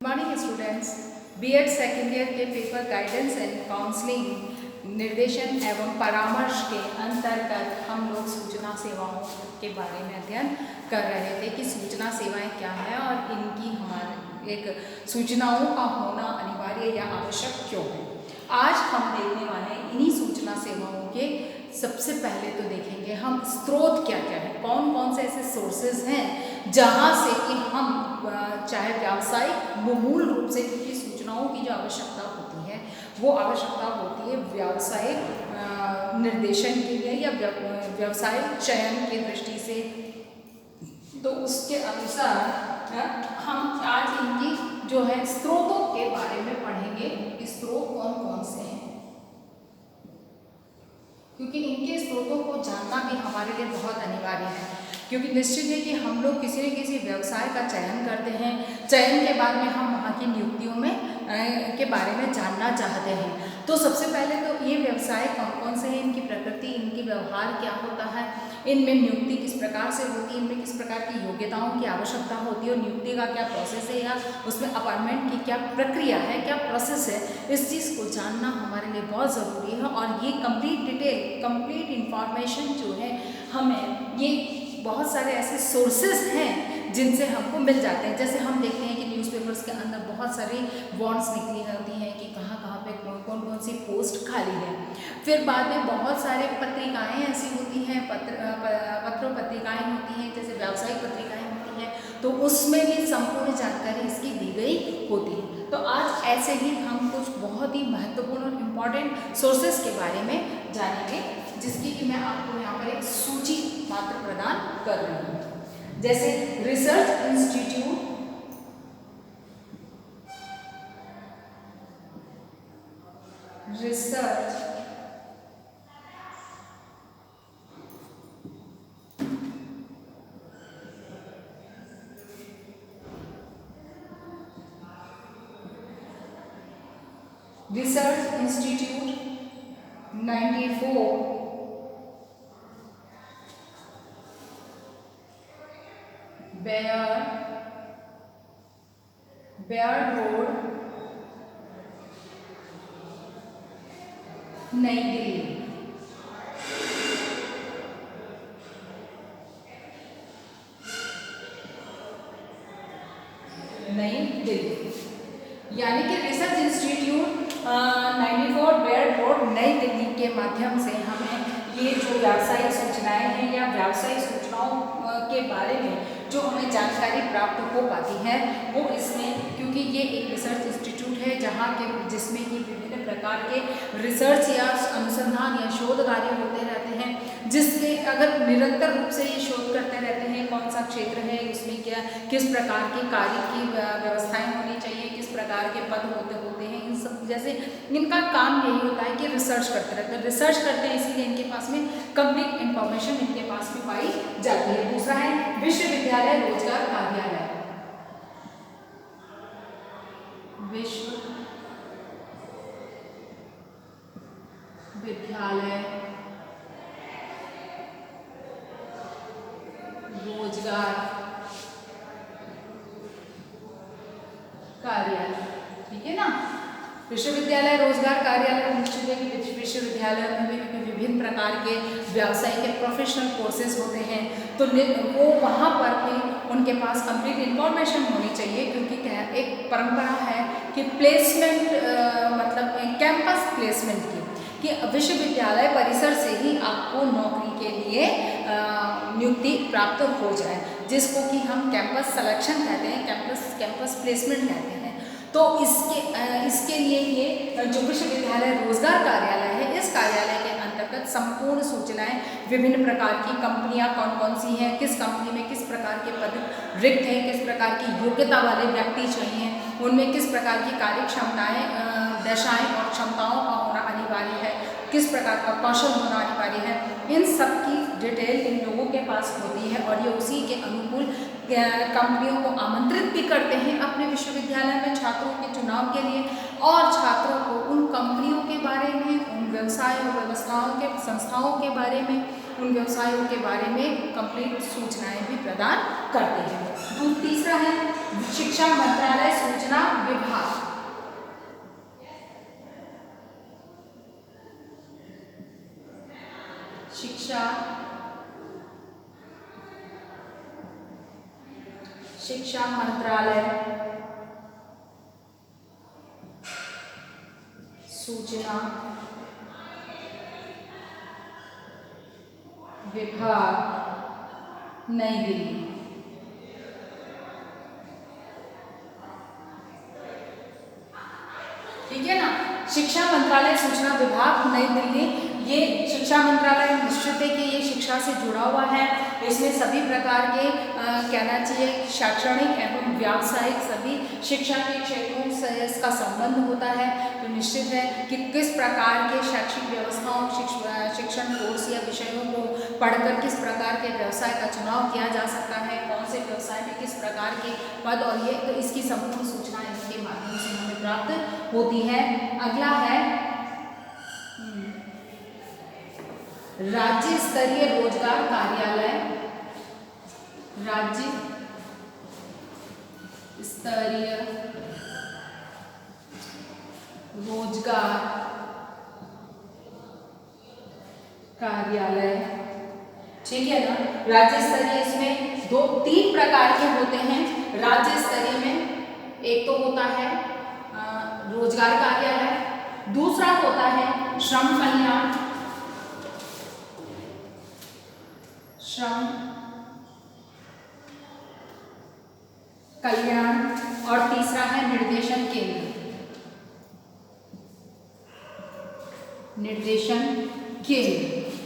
Morning students, BEd second year के paper guidance and counselling निर्देशन एवं परामर्श के अंतर्गत हम लोग सूचना सेवाओं के बारे में अध्ययन कर रहे थे कि सूचना सेवाएं क्या है और इनकी हमारे एक सूचनाओं का होना अनिवार्य या आवश्यक क्यों है। आज हम देखने वाले हैं इन्हीं सूचना सेवाओं के सबसे पहले तो देखेंगे हम स्रोत क्या क्या है, कौन कौन से ऐसे सोर्सेज हैं जहाँ से कि हम चाहे व्यावसायिक मूल रूप से, क्योंकि सूचनाओं की जो आवश्यकता होती है वो आवश्यकता होती है व्यावसायिक निर्देशन के लिए या व्यावसायिक चयन की दृष्टि से। तो उसके अनुसार हम आज इनकी जो है स्रोतों के बारे में पढ़ेंगे, स्रोत कौन कौन से हैं, क्योंकि इनके स्रोतों को जानना भी हमारे लिए बहुत अनिवार्य है। क्योंकि निश्चित है कि हम लोग किसी न किसी व्यवसाय का चयन करते हैं, चयन के बाद में हम वहाँ की नियुक्तियों में के बारे में जानना चाहते हैं। तो सबसे पहले तो ये व्यवसाय कौन कौन से हैं, इनकी प्रकृति, इनकी व्यवहार क्या होता है, इनमें नियुक्ति किस प्रकार से होती है, इनमें किस प्रकार की योग्यताओं की आवश्यकता होती है और नियुक्ति का क्या प्रोसेस है या उसमें अपॉइंटमेंट की क्या प्रक्रिया है, क्या प्रोसेस है, इस चीज़ को जानना हमारे लिए बहुत ज़रूरी है। और ये कंप्लीट डिटेल, कंप्लीट इंफॉर्मेशन जो है हमें ये बहुत सारे ऐसे सोर्सेज हैं जिनसे हमको मिल जाते हैं। जैसे हम देखते हैं कि न्यूज़पेपर्स के अंदर बहुत सारी वार्ड्स निकली होती हैं कि कहाँ कहाँ पे कौन कौन सी पोस्ट खाली है। फिर बाद में बहुत सारे पत्रिकाएं ऐसी होती हैं, पत्र पत्रिकाएं होती हैं, जैसे व्यावसायिक पत्रिकाएं होती हैं, तो उसमें भी संपूर्ण जानकारी इसकी दी गई होती है। तो आज ऐसे ही हम कुछ बहुत ही महत्वपूर्ण और इम्पॉर्टेंट सोर्सेज के बारे में जानेंगे, जिसकी कि मैं आपको यहाँ पर एक सूची मात्र प्रदान कर रही हूँ। जैसे research institute, research institute 94 Baird road, नई दिल्ली। यानी कि रिसर्च इंस्टीट्यूट 94 बेयर रोड, नई दिल्ली के माध्यम से हमें ये जो व्यावसायिक सूचनाएं हैं या व्यावसायिक सूचनाओं के बारे में जो हमें जानकारी प्राप्त हो पाती है वो इसमें, क्योंकि ये एक रिसर्च इंस्टीट्यूट है जहाँ के जिसमें कि विभिन्न प्रकार के रिसर्च या अनुसंधान या शोध कार्य होते रहते हैं, जिसके अगर निरंतर रूप से ये शोध करते रहते हैं कौन सा क्षेत्र है, उसमें क्या किस प्रकार की कार्य की व्यवस्थाएं होनी चाहिए, किस प्रकार के पद होते हैं, इन सब जैसे इनका काम यही होता है कि रिसर्च करते रहते हैं, रिसर्च करते हैं, इसीलिए इनके पास में कंप्लीट इंफॉर्मेशन इनके पास में पाई जाती है। दूसरा है विश्वविद्यालय रोजगार कार्यालय, विश्वविद्यालय रोजगार कार्यालय, ठीक है ना। विश्वविद्यालय रोजगार कार्यालय निश्चित है कि विश्वविद्यालयों में विभिन्न प्रकार के व्यावसायिक प्रोफेशनल कोर्सेज होते हैं, तो वो वहाँ पर भी उनके पास कंप्लीट इंफॉर्मेशन होनी चाहिए, क्योंकि क्या एक परंपरा है कि प्लेसमेंट मतलब कैंपस प्लेसमेंट की, कि विश्वविद्यालय परिसर से ही आपको नौकरी के लिए नियुक्ति प्राप्त हो जाए, जिसको कि हम कैंपस सिलेक्शन कहते हैं, कैंपस प्लेसमेंट कहते हैं। तो इसके लिए ये जो विश्वविद्यालय रोजगार कार्यालय है, इस कार्यालय के अंतर्गत संपूर्ण सूचनाएं, विभिन्न प्रकार की कंपनियां कौन कौन सी हैं, किस कंपनी में किस प्रकार के पद रिक्त हैं, किस प्रकार की योग्यता वाले व्यक्ति चाहिए, उनमें किस प्रकार की कार्य क्षमताएं, दशाएं और क्षमताओं का होना अनिवार्य है, किस प्रकार का कौशल होना अनिवार्य है, इन सब की डिटेल इन लोगों के पास होती है और ये उसी के अनुकूल कंपनियों को आमंत्रित भी करते हैं अपने विश्वविद्यालय में छात्रों के चुनाव के लिए, और छात्रों को उन कंपनियों के बारे में, उन व्यवसाय और व्यवस्थाओं के संस्थाओं के बारे में उन व्यवसायों के बारे में कंप्लीट सूचनाएं भी प्रदान करते हैं। तीसरा है शिक्षा मंत्रालय सूचना विभाग। शिक्षा मंत्रालय सूचना विभाग, नई दिल्ली। ठीक है ना, शिक्षा मंत्रालय सूचना विभाग, नई दिल्ली। ये शिक्षा मंत्रालय निश्चित है कि ये शिक्षा से जुड़ा हुआ है। इसमें सभी प्रकार के कहना चाहिए शैक्षणिक एवं व्यावसायिक सभी शिक्षा के क्षेत्रों से इसका संबंध होता है। तो निश्चित है कि किस प्रकार के शैक्षिक व्यवस्थाओं, शिक्षण कोर्स या विषयों को पढ़कर किस प्रकार के व्यवसाय का चुनाव किया जा सकता है, कौन से व्यवसाय में किस प्रकार के पद, और ये तो इसकी संपूर्ण सूचना इसके माध्यम से हमें प्राप्त होती है। अगला है राज्य स्तरीय रोजगार कार्यालय। राज्य स्तरीय रोजगार कार्यालय। ठीक है ना, राज्य स्तरीय इसमें तीन प्रकार के होते हैं। राज्य स्तरीय में एक तो होता है रोजगार कार्यालय, दूसरा होता है श्रम कल्याण, और तीसरा है निर्देशन केंद्र।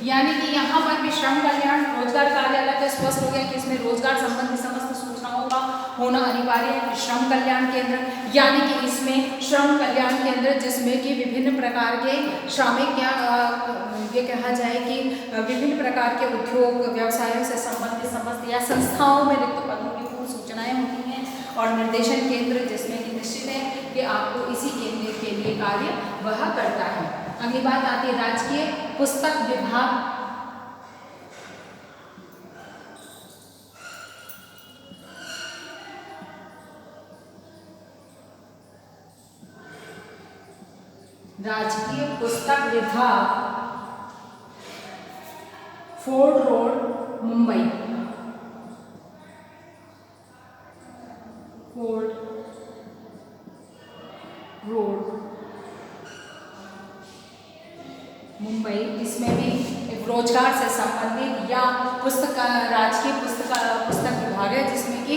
यानी कि यहाँ पर भी श्रम कल्याण रोजगार कार्यालय का स्पष्ट हो गया कि इसमें रोजगार संबंधी समस्त सूचनाओं का होना अनिवार्य है। श्रम कल्याण केंद्र यानी कि इसमें श्रम कल्याण केंद्र जिसमें कि विभिन्न प्रकार के श्रमिक या ये कहा जाए कि विभिन्न प्रकार के उद्योग व्यवसायों से संबंधित समस्त या संस्थाओं में रिक्त पदों की पूर्ण सूचनाएं होती हैं। और निर्देशन केंद्र जिसमें कि निश्चित है कि आपको इसी केंद्र के लिए कार्य वह करता है। अगली बात आती है राजकीय पुस्तक विभाग। राजकीय पुस्तक विभाग, fort road, Mumbai. Fort road, Mumbai. इसमें भी रोजगार से संबंधित या पुस्तक राजकीय पुस्तक विभाग है जिसमें कि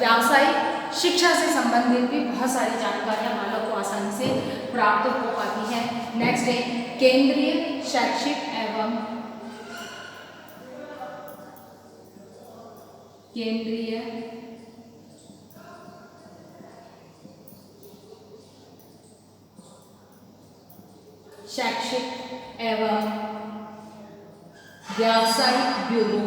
व्यावसायिक शिक्षा से संबंधित भी बहुत सारी जानकारियां मानव को आसानी से प्राप्त हो पाती है। नेक्स्ट है केंद्रीय शैक्षिक एवं व्यावसायिक ब्यूरो।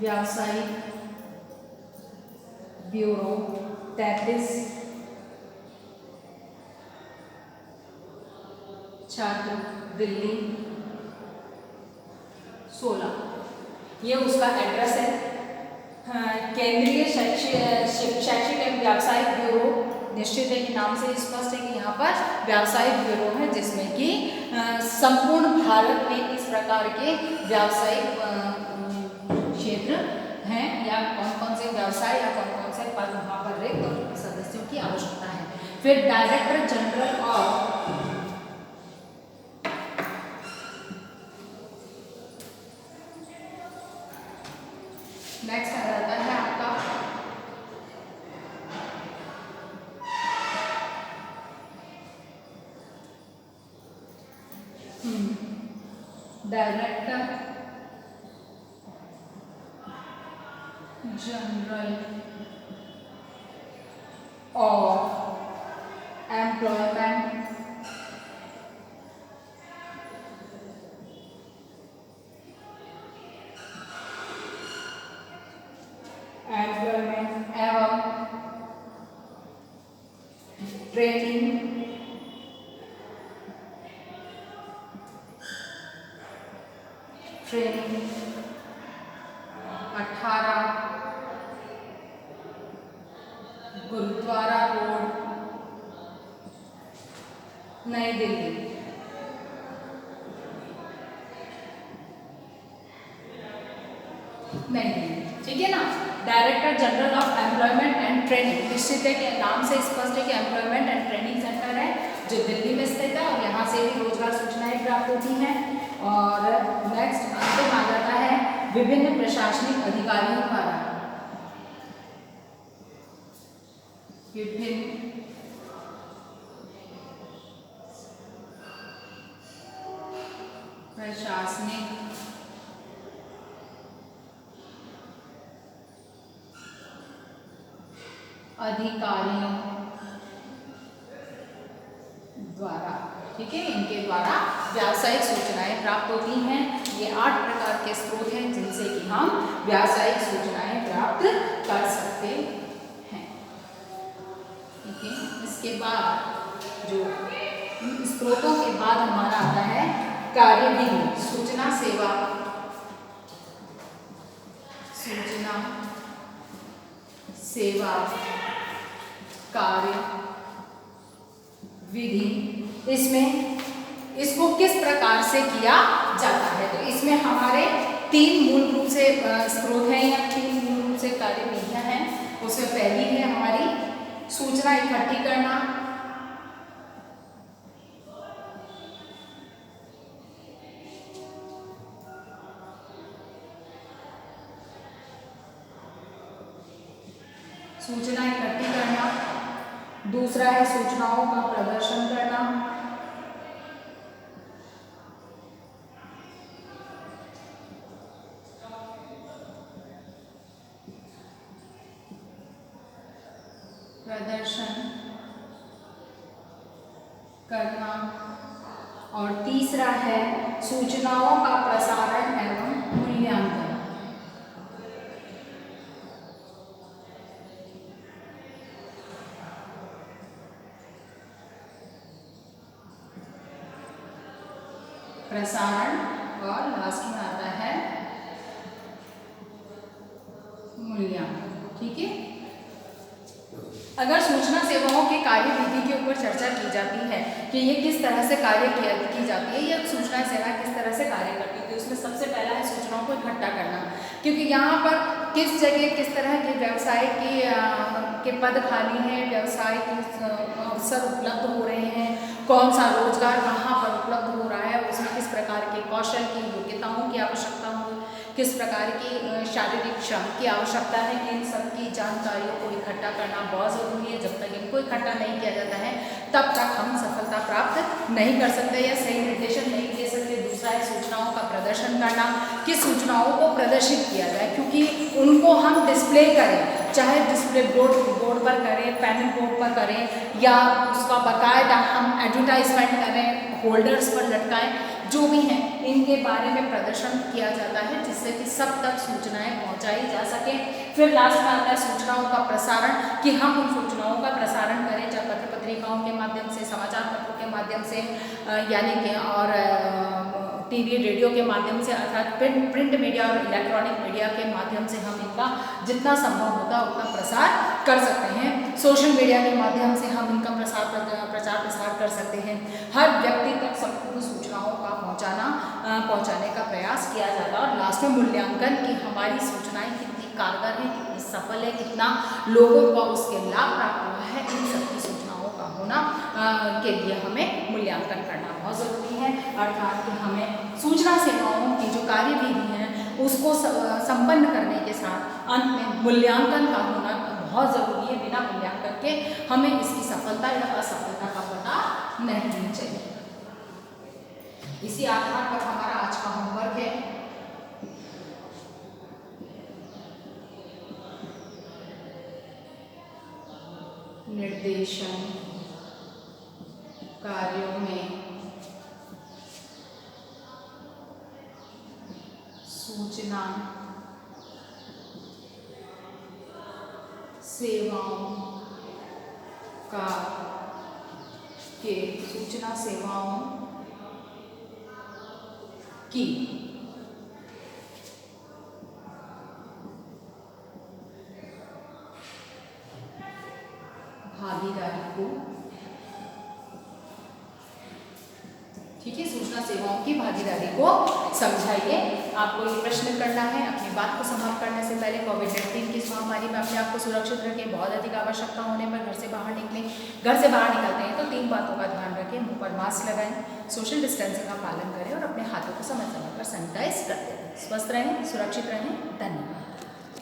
व्यावसायिक ब्यूरो 33 छात्र दिल्ली 16। ये उसका एड्रेस है। केंद्रीय शैक्षिक एवं व्यावसायिक ब्यूरो निश्चित है कि नाम से स्पष्ट है कि यहाँ पर व्यावसायिक ब्यूरो है जिसमें कि संपूर्ण भारत में इस प्रकार के व्यावसायिक क्षेत्र हैं या कौन कौन से व्यवसाय या कौन कौन से पद वहाँ पर रिक्त और सदस्यों की आवश्यकता है। फिर डायरेक्टर जनरल ऑफ नेक्स्ट आ जाता है आपका डायरेक्टर जनरल ऑफ एम्प्लॉयमेंट एवं ट्रेनिंग, ट्रेनिंग 18 गुरुद्वारा रोड, नई दिल्ली। नहीं, ठीक है ना। Director general of employment and training, निश्चित है कि नाम से स्पष्ट है कि एम्प्लॉयमेंट एंड ट्रेनिंग सेंटर है जो दिल्ली में स्थित है और यहाँ से भी रोजगार सूचनाएं प्राप्त होती हैं। और नेक्स्ट अंतिम आ जाता है विभिन्न प्रशासनिक अधिकारियों द्वारा, विभिन्न प्रशासनिक अधिकारियों द्वारा, ठीक है, इनके द्वारा व्यावसायिक सूचनाएं प्राप्त होती हैं। ये 8 प्रकार के स्रोत हैं जिनसे कि हम व्यावसायिक सूचनाएं प्राप्त कर सकते हैं, ठीक है। इसके बाद जो स्रोतों के बाद हमारा आता है कार्यविधि, सूचना सेवा, सूचना सेवा कार्य विधि। इसमें इसको किस प्रकार से किया जाता है, तो इसमें हमारे 3 मूल रूप से स्रोत हैं या 3 मूल रूप से कार्यविधियां हैं। उसमें पहली है हमारी सूचना इकट्ठी करना, सूचना इकट्ठी करना। दूसरा है सूचनाओं का प्रदर्शन करना, करना। और तीसरा है सूचनाओं का प्रसारण एवं मूल्यांकन। प्रसारण और लास्ट में आता है मूल्यांकन, ठीक है। अगर सूचना सेवाओं के कार्यविधि के ऊपर चर्चा की जाती है कि ये किस तरह से कार्य की जाती है या सूचना सेवा किस तरह से कार्य करती है, तो उसमें सबसे पहला है सूचनाओं को इकट्ठा करना, क्योंकि यहाँ पर किस जगह किस तरह के व्यवसाय के पद खाली हैं, व्यवसाय के अवसर उपलब्ध हो रहे हैं, कौन सा रोजगार कहाँ पर उपलब्ध हो रहा है, उसमें किस प्रकार के कौशल की योग्यताओं की आवश्यकता हो, किस प्रकार की शारीरिक श्रम की आवश्यकता है, इन सब की जानकारियों को इकट्ठा करना बहुत ज़रूरी है। जब तक इनको इकट्ठा नहीं किया जाता है तब तक हम सफलता प्राप्त नहीं कर सकते या सही निर्देशन नहीं दे सकते। दूसरा है सूचनाओं का प्रदर्शन करना, कि सूचनाओं को प्रदर्शित किया जाए, क्योंकि उनको हम डिस्प्ले करें, चाहे डिस्प्ले बोर्ड पर करें, पैनल बोर्ड पर करें या उसका बाकायदा हम एडवर्टाइजमेंट करें, होल्डर्स पर लटकाएं, जो भी हैं इनके बारे में प्रदर्शन किया जाता है जिससे कि सब तक सूचनाएं पहुंचाई जा सके। फिर लास्ट में आता है सूचनाओं का प्रसारण, कि हम उन सूचनाओं का प्रसारण करें, चाहे पत्र पत्रिकाओं के माध्यम से, समाचार पत्रों के माध्यम से, यानी कि और टीवी रेडियो के माध्यम से, अर्थात प्रिंट मीडिया और इलेक्ट्रॉनिक मीडिया के माध्यम से हम इनका जितना संभव होता है उतना प्रसार कर सकते हैं। सोशल मीडिया के माध्यम से हम इनका प्रचार प्रसार कर सकते हैं। हर व्यक्ति तक संपूर्ण सूचनाओं का पहुंचाने का प्रयास किया जाता है। और लास्ट में मूल्यांकन, की हमारी सूचनाएं कितनी कारगर है, कितनी सफल है, कितना लोगों को उसके लाभ प्राप्त हुआ है, इन सबकी सूचनाओं का होना के लिए हमें मूल्यांकन करना बहुत ज़रूरी है। अर्थात कि हमें सूचना सेवाओं की जो कार्यविधि है उसको संपन्न करने के साथ अंत में मूल्यांकन का होना बहुत ज़रूरी है। बिना मूल्यांकन के हमें इसकी सफलता या असफलता का पता नहीं चले। इसी आधार पर हमारा आज का होमवर्क है निर्देशन कार्यों में सूचना सेवाओं का के सूचना सेवाओं की भागीदारी को, ठीक है, सूचना सेवाओं की भागीदारी को समझाइए। आपको ये प्रश्न करना है। अपनी बात को समाप्त करने से पहले कोविड-19 की इस महामारी में अपने आप को सुरक्षित रखें। बहुत अधिक आवश्यकता होने पर घर से बाहर निकलें। घर से बाहर निकलते हैं तो 3 बातों का ध्यान रखें। मुंह पर मास्क लगाएं, सोशल डिस्टेंसिंग का पालन करें और अपने हाथों को समय समय पर सैनिटाइज करते रहें। स्वस्थ रहें, सुरक्षित रहें। धन्यवाद।